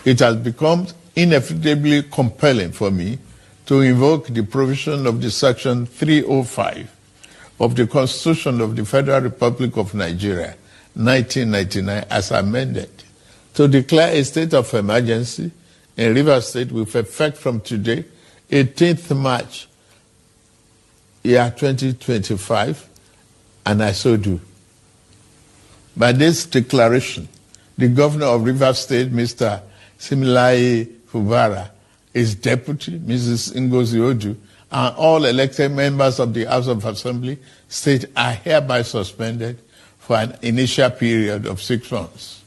it has become inevitably compelling for me to invoke the provision of the Section 305 of the Constitution of the Federal Republic of Nigeria, 1999, as amended, to declare a state of emergency in Rivers State with effect from today, 18th March, year 2025, and I so do. By this declaration, the governor of Rivers State, Mr. Similaye Fubara, his deputy, Mrs. Ngozi Odu, and all elected members of the House of Assembly state are hereby suspended for an initial period of 6 months.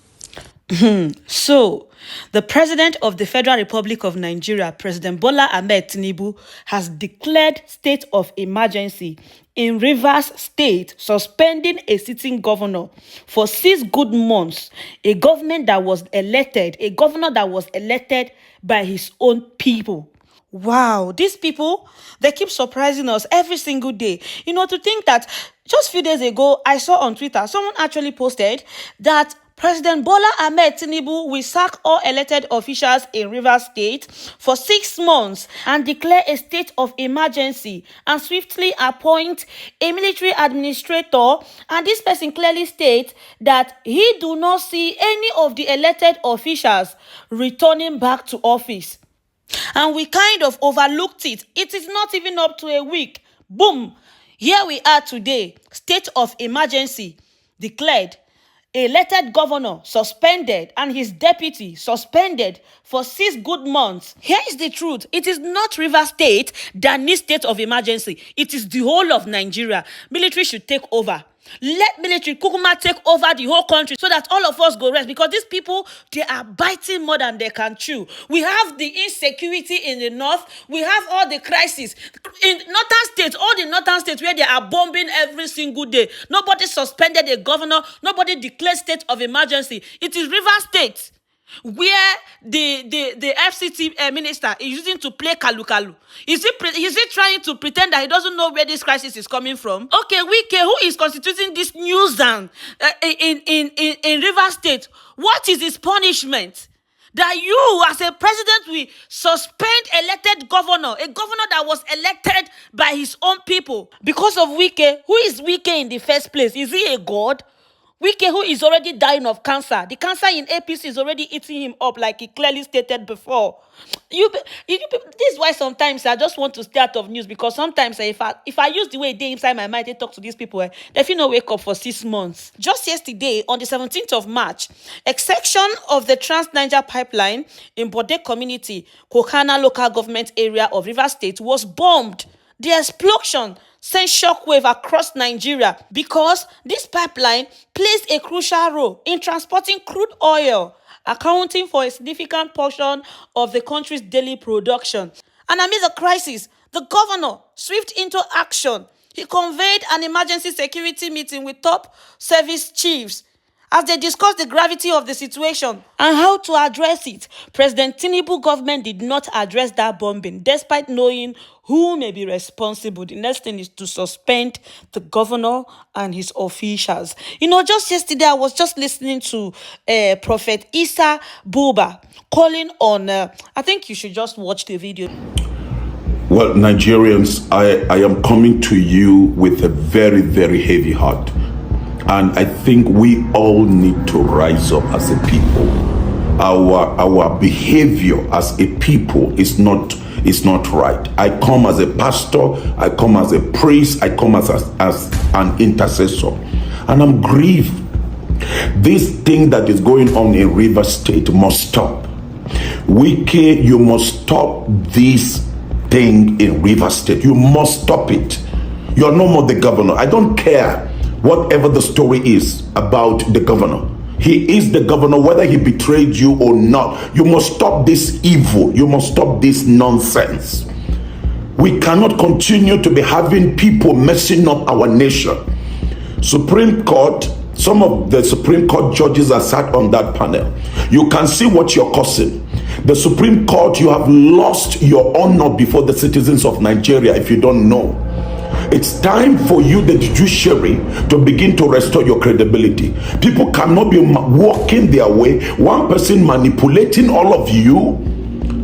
So, the President of the Federal Republic of Nigeria, President Bola Ahmed Tinubu, has declared state of emergency in Rivers State, suspending a sitting governor for 6 good months. A governor that was elected by his own people. Wow, these people, they keep surprising us every single day. You know, to think that just a few days ago, I saw on Twitter, someone actually posted that President Bola Ahmed Tinubu will sack all elected officials in Rivers State for 6 months and declare a state of emergency and swiftly appoint a military administrator. And this person clearly states that he do not see any of the elected officials returning back to office. And we kind of overlooked it. It is not even up to a week. Boom. Here we are today. State of emergency declared. Elected governor suspended and his deputy suspended for 6 good months. Here is the truth. It is not Rivers State that needs state of emergency. It is the whole of Nigeria. Military should take over. Let military Kukuma take over the whole country so that all of us go rest, because these people, they are biting more than they can chew. We have the insecurity in the north. We have all the crises in northern states, all the northern states where they are bombing every single day. Nobody suspended a governor. Nobody declared state of emergency. It is Rivers State where the FCT minister is using to play kalu. Is he trying to pretend that he doesn't know where this crisis is coming from? Okay, Wike, who is constituting this nuisance in Rivers State, what is his punishment? That you, as a president, will suspend elected governor, a governor that was elected by his own people because of Wike. Who is Wike in the first place? Is he a god? Wike, who is already dying of cancer. The cancer in APC is already eating him up, like he clearly stated before. This is why sometimes I just want to stay out of news, because sometimes if I use the way they inside my mind, they talk to these people, they feel no wake up for 6 months. Just yesterday, on the 17th of March, a section of the Trans-Niger pipeline in Bode community, Kokana local government area of Rivers State, was bombed. The explosion sent shockwave across Nigeria because this pipeline plays a crucial role in transporting crude oil, accounting for a significant portion of the country's daily production. And amid the crisis, the governor swift into action. He convened an emergency security meeting with top service chiefs as they discussed the gravity of the situation and how to address it. President Tinubu government did not address that bombing, despite knowing who may be responsible. The next thing is to suspend the governor and his officials. You know, just yesterday, I was just listening to Prophet Issa Buba calling on, I think you should just watch the video. Well, Nigerians, I am coming to you with a very, very heavy heart. And I think we all need to rise up as a people. Our behavior as a people is not right. I come as a pastor, I come as a priest, I come as an intercessor. And I'm grieved. This thing that is going on in Rivers State must stop. Wike, you must stop this thing in Rivers State. You must stop it. You are no more the governor. I don't care whatever the story is about the governor. He is the governor, whether he betrayed you or not. You must stop this evil. You must stop this nonsense. We cannot continue to be having people messing up our nation. Supreme Court, some of the Supreme Court judges are sat on that panel. You can see what you're causing. The Supreme Court, you have lost your honor before the citizens of Nigeria if you don't know. It's time for you, the judiciary, to begin to restore your credibility. People cannot be walking their way, one person manipulating all of you.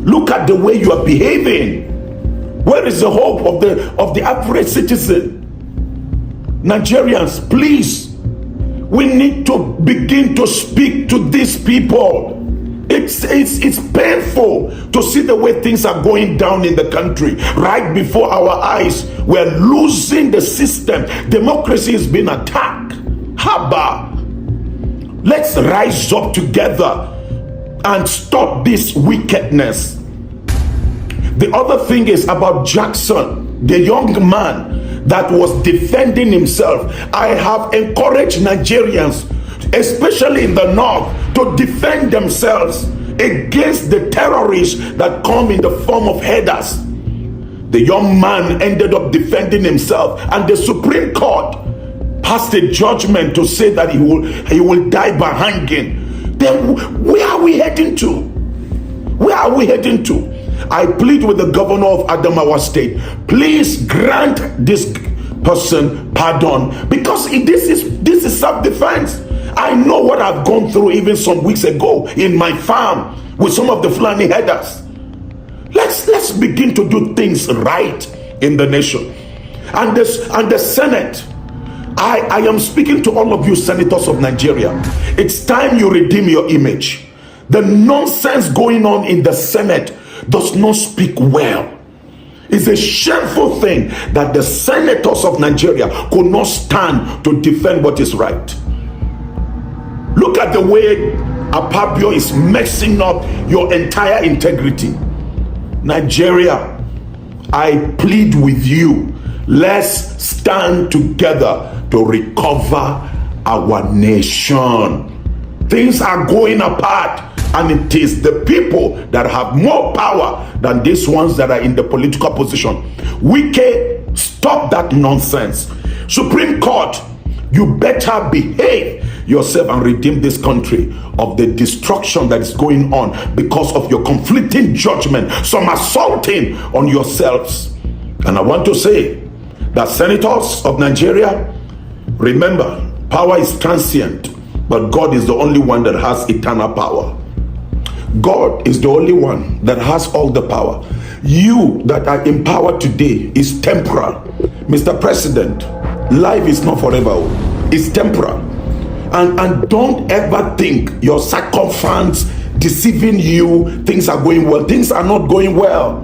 Look at the way you are behaving. Where is the hope of the average citizen? Nigerians, please, we need to begin to speak to these people. It's painful to see the way things are going down in the country right before our eyes. We're losing the system. Democracy is being attacked. Haba, let's rise up together and stop this wickedness. The other thing is about Jackson, the young man that was defending himself. I have encouraged Nigerians, especially in the north, to defend themselves against the terrorists that come in the form of headers. The young man ended up defending himself, and the Supreme Court passed a judgment to say that he will die by hanging. Then where are we heading to? Where are we heading to? I plead with the governor of Adamawa State, please grant this person pardon, because this is self-defense. I know what I've gone through even some weeks ago in my farm with some of the Fulani headers. Let's begin to do things right in the nation. And the Senate, I am speaking to all of you senators of Nigeria. It's time you redeem your image. The nonsense going on in the Senate does not speak well. It's a shameful thing that the senators of Nigeria could not stand to defend what is right. Look at the way Apapio is messing up your entire integrity. Nigeria, I plead with you, let's stand together to recover our nation. Things are going apart, and it is the people that have more power than these ones that are in the political position. Wike, stop that nonsense. Supreme Court, you better behave yourself and redeem this country of the destruction that is going on because of your conflicting judgment, some assaulting on yourselves. And I want to say that senators of Nigeria, remember, power is transient, but God is the only one that has eternal power. God is the only one that has all the power. You that are in power today is temporal. Mr. President, life is not forever. It's temporal. And don't ever think your circumstance deceiving you, things are going well. Things are not going well.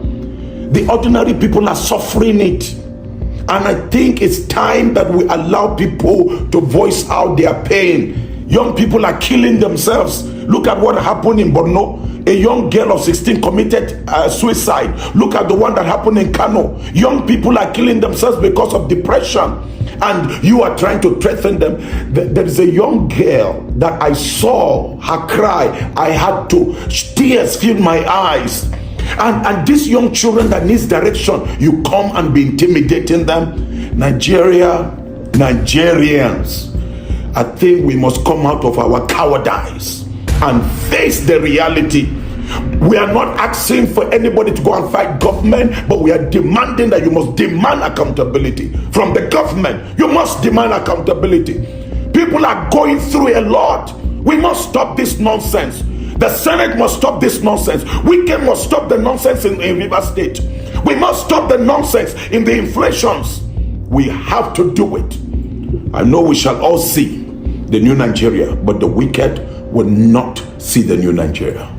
The ordinary people are suffering it. And I think it's time that we allow people to voice out their pain. Young people are killing themselves. Look at what happened in Borno. A young girl of 16 committed suicide. Look at the one that happened in Kano. Young people are killing themselves because of depression, and you are trying to threaten them. There is a young girl that I saw her cry. I had to, tears filled my eyes. And these young children that needs direction, you come and be intimidating them. Nigerians, I think we must come out of our cowardice and face the reality. We are not asking for anybody to go and fight government, but we are demanding that you must demand accountability from the government. You must demand accountability. People are going through a lot. We must stop this nonsense. The Senate must stop this nonsense. We must stop the nonsense in River State. We must stop the nonsense in the inflations. We have to do it. I know we shall all see the new Nigeria, but the wicked will not see the new Nigeria.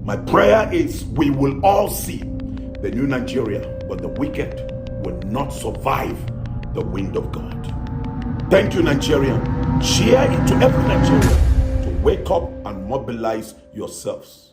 My prayer is we will all see the new Nigeria, but the wicked will not survive the wind of God. Thank you, Nigeria. Share it to every Nigerian to wake up and mobilize yourselves.